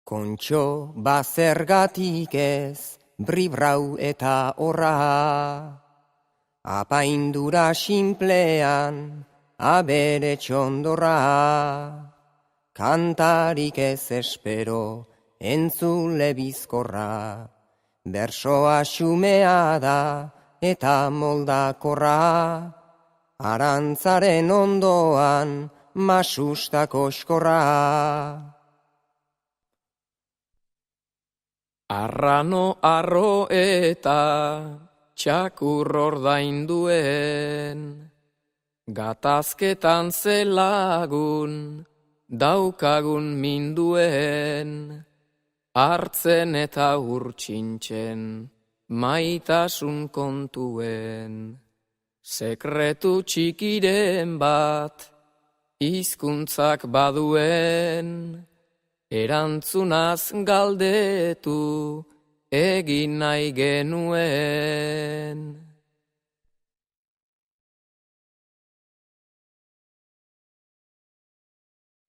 Kontxo bazergatik ez, bribrau eta horra. Apaindura sinplean, abere txondorra. Kantarik ez espero, entzule bizkorra. Bersoa xumea da, eta moldakorra. Arantzaren ondoan, masustako oskorra. Arrano arro eta txakur ordainduen, gatazketan zelagun, daukagun minduen, hartzen eta urtsintzen, maitasun kontuen, sekretu txikiren bat, hizkuntzak baduen, erantzunaz galdetu egin nahi genuen.